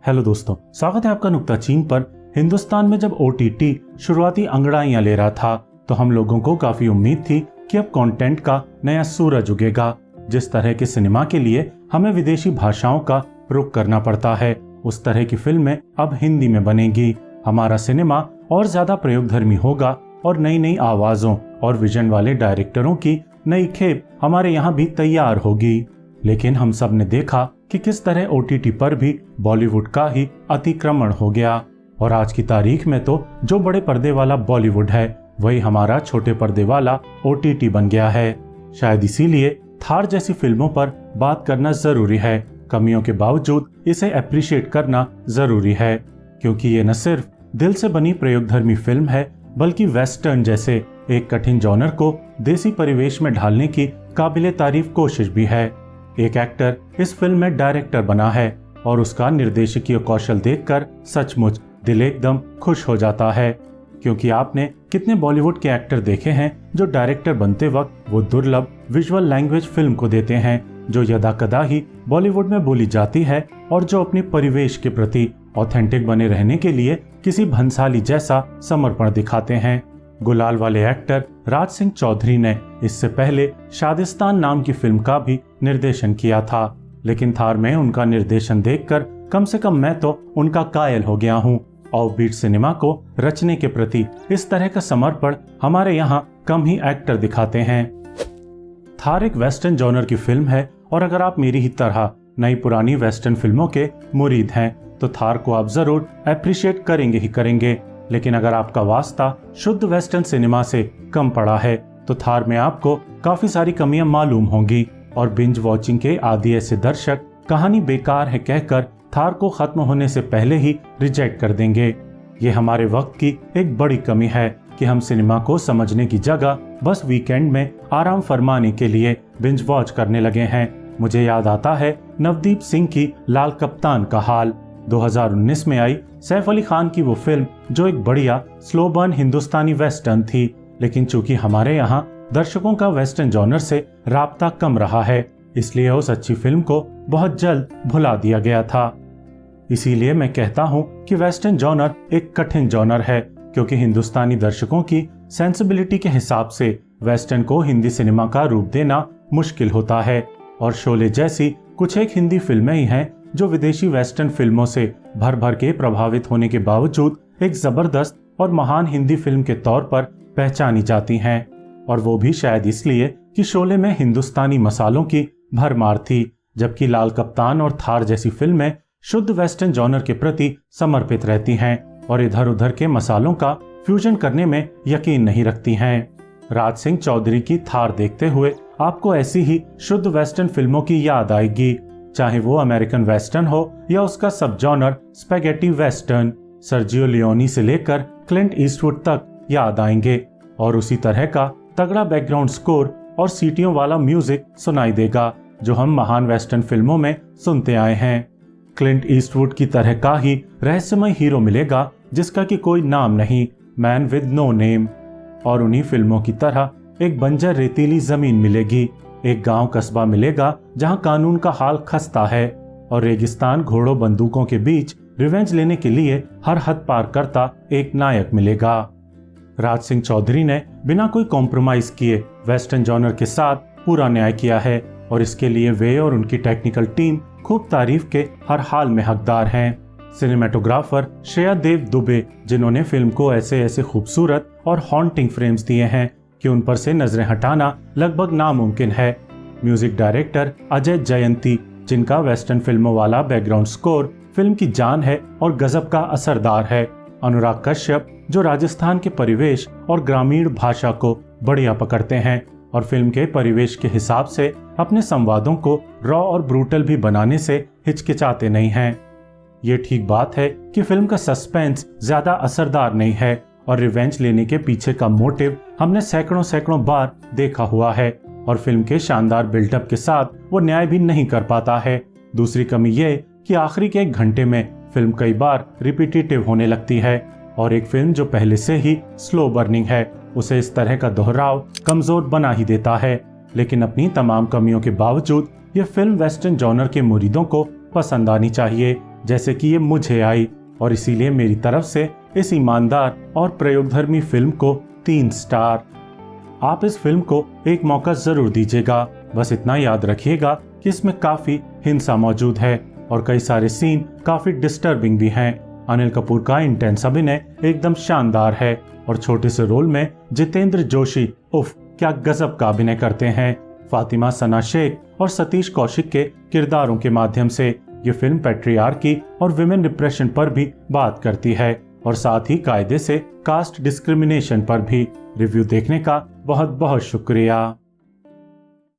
Hello दोस्तों, स्वागत है आपका नुक्ता चीन पर। हिंदुस्तान में जब OTT शुरुआती अंगड़ाइयां ले रहा था तो हम लोगों को काफी उम्मीद थी कि अब कंटेंट का नया सूरज उगेगा। जिस तरह के सिनेमा के लिए हमें विदेशी भाषाओं का रुख करना पड़ता है, उस तरह की फिल्में अब हिंदी में बनेगी। हमारा सिनेमा और ज्यादा प्रयोगधर्मी होगा और नई नई आवाजों और विजन वाले डायरेक्टरों की नई खेप हमारे यहाँ भी तैयार होगी। लेकिन हम सब ने देखा कि किस तरह OTT पर भी बॉलीवुड का ही अतिक्रमण हो गया और आज की तारीख में तो जो बड़े पर्दे वाला बॉलीवुड है वही हमारा छोटे पर्दे वाला OTT बन गया है। शायद इसीलिए थार जैसी फिल्मों पर बात करना जरूरी है। कमियों के बावजूद इसे अप्रिशिएट करना जरूरी है, क्योंकि ये न सिर्फ दिल से बनी प्रयोगधर्मी फिल्म है बल्कि वेस्टर्न जैसे एक कठिन जॉनर को देसी परिवेश में ढालने की काबिले तारीफ कोशिश भी है। एक एक्टर इस फिल्म में डायरेक्टर बना है और उसका निर्देशकीय कौशल देखकर सचमुच दिल एकदम खुश हो जाता है, क्योंकि आपने कितने बॉलीवुड के एक्टर देखे हैं जो डायरेक्टर बनते वक्त वो दुर्लभ विजुअल लैंग्वेज फिल्म को देते हैं जो यदा कदा ही बॉलीवुड में बोली जाती है और जो अपने परिवेश के प्रति ऑथेंटिक बने रहने के लिए किसी भंसाली जैसा समर्पण दिखाते हैं। गुलाल वाले एक्टर राज सिंह चौधरी ने इससे पहले शादिस्तान नाम की फिल्म का भी निर्देशन किया था, लेकिन थार में उनका निर्देशन देखकर कम से कम मैं तो उनका कायल हो गया हूँ। ऑफबीट सिनेमा को रचने के प्रति इस तरह का समर्पण हमारे यहाँ कम ही एक्टर दिखाते हैं। थार एक वेस्टर्न जॉनर की फिल्म है और अगर आप मेरी ही तरह नई पुरानी वेस्टर्न फिल्मों के मुरीद हैं तो थार को आप जरूर अप्रिशिएट करेंगे ही करेंगे। लेकिन अगर आपका वास्ता शुद्ध वेस्टर्न सिनेमा से कम पड़ा है तो थार में आपको काफी सारी कमियां मालूम होंगी और बिंज वॉचिंग के आदि ऐसे दर्शक कहानी बेकार है कहकर थार को खत्म होने से पहले ही रिजेक्ट कर देंगे। ये हमारे वक्त की एक बड़ी कमी है कि हम सिनेमा को समझने की जगह बस वीकेंड में आराम फरमाने के लिए बिंज वॉच करने लगे हैं। मुझे याद आता है नवदीप सिंह की लाल कप्तान का हाल। 2019 में आई सैफ अली खान की वो फिल्म जो एक बढ़िया स्लो बर्न हिंदुस्तानी वेस्टर्न थी, लेकिन चूंकि हमारे यहाँ दर्शकों का वेस्टर्न जॉनर से राब्ता कम रहा है इसलिए उस अच्छी फिल्म को बहुत जल्द भुला दिया गया था। इसीलिए मैं कहता हूँ कि वेस्टर्न जॉनर एक कठिन जॉनर है, क्योंकि हिंदुस्तानी दर्शकों की सेंसिबिलिटी के हिसाब से वेस्टर्न को हिंदी सिनेमा का रूप देना मुश्किल होता है। और शोले जैसी कुछ एक हिंदी फिल्में ही हैं जो विदेशी वेस्टर्न फिल्मों से भर भर के प्रभावित होने के बावजूद एक जबरदस्त और महान हिंदी फिल्म के तौर पर पहचानी जाती हैं, और वो भी शायद इसलिए कि शोले में हिंदुस्तानी मसालों की भरमार थी, जबकि लाल कप्तान और थार जैसी फिल्में शुद्ध वेस्टर्न जॉनर के प्रति समर्पित रहती हैं और इधर उधर के मसालों का फ्यूजन करने में यकीन नहीं रखती हैं। राज सिंह चौधरी की थार देखते हुए आपको ऐसी ही शुद्ध वेस्टर्न फिल्मों की याद आएगी, चाहे वो अमेरिकन वेस्टर्न हो या उसका सब genre spaghetti western. Sergio Leone से लेकर क्लिंट ईस्टवुड तक याद आएंगे और उसी तरह का तगड़ा बैकग्राउंड स्कोर और सीटियों वाला म्यूजिक सुनाई देगा जो हम महान वेस्टर्न फिल्मों में सुनते आए हैं। क्लिंट ईस्टवुड की तरह का ही रहस्यमय हीरो मिलेगा जिसका कि कोई नाम नहीं, मैन विद नो नेम। और उन्हीं फिल्मों की तरह एक बंजर रेतीली जमीन मिलेगी, एक गांव कस्बा मिलेगा जहां कानून का हाल खस्ता है और रेगिस्तान घोड़ों बंदूकों के बीच रिवेंज लेने के लिए हर हद पार करता एक नायक मिलेगा। राज सिंह चौधरी ने बिना कोई कॉम्प्रोमाइज किए वेस्टर्न जॉनर के साथ पूरा न्याय किया है और इसके लिए वे और उनकी टेक्निकल टीम खूब तारीफ के हर हाल में हकदार हैं। सिनेमेटोग्राफर श्रेया देव दुबे, जिन्होंने फिल्म को ऐसे ऐसे खूबसूरत और हॉन्टिंग फ्रेम्स दिए हैं कि उन पर से नजरें हटाना लगभग नामुमकिन है। म्यूजिक डायरेक्टर अजय जयंती, जिनका वेस्टर्न फिल्मों वाला बैकग्राउंड स्कोर फिल्म की जान है और गजब का असरदार है। अनुराग कश्यप, जो राजस्थान के परिवेश और ग्रामीण भाषा को बढ़िया पकड़ते हैं और फिल्म के परिवेश के हिसाब से अपने संवादों को रॉ और ब्रूटल भी बनाने से हिचकिचाते नहीं हैं। ये ठीक बात है कि फिल्म का सस्पेंस ज्यादा असरदार नहीं है और रिवेंज लेने के पीछे का मोटिव हमने सैकड़ों सैकड़ों बार देखा हुआ है और फिल्म के शानदार बिल्डअप के साथ वो न्याय भी नहीं कर पाता है। दूसरी कमी ये कि आखिरी के 1 घंटे में फिल्म कई बार रिपीटेटिव होने लगती है और एक फिल्म जो पहले से ही स्लो बर्निंग है उसे इस तरह का दोहराव कमजोर बना ही देता है। लेकिन अपनी तमाम कमियों के बावजूद ये फिल्म वेस्टर्न जॉनर के मुरीदों को पसंद आनी चाहिए, जैसे कि ये मुझे आई, और इसीलिए मेरी तरफ से इस ईमानदार और प्रयोगधर्मी फिल्म को 3 स्टार। आप इस फिल्म को एक मौका जरूर दीजिएगा। बस इतना याद रखिएगा कि इसमें काफी हिंसा मौजूद है और कई सारे सीन काफी डिस्टर्बिंग भी हैं। अनिल कपूर का इंटेंस अभिनय एकदम शानदार है और छोटे से रोल में जितेंद्र जोशी उफ क्या गजब का अभिनय करते हैं। फातिमा सना शेख और सतीश कौशिक के किरदारों के माध्यम से ये फिल्म पैट्रियार्की और विमेन रिप्रेशन पर भी बात करती है और साथ ही कायदे से कास्ट डिस्क्रिमिनेशन पर भी। रिव्यू देखने का बहुत बहुत शुक्रिया।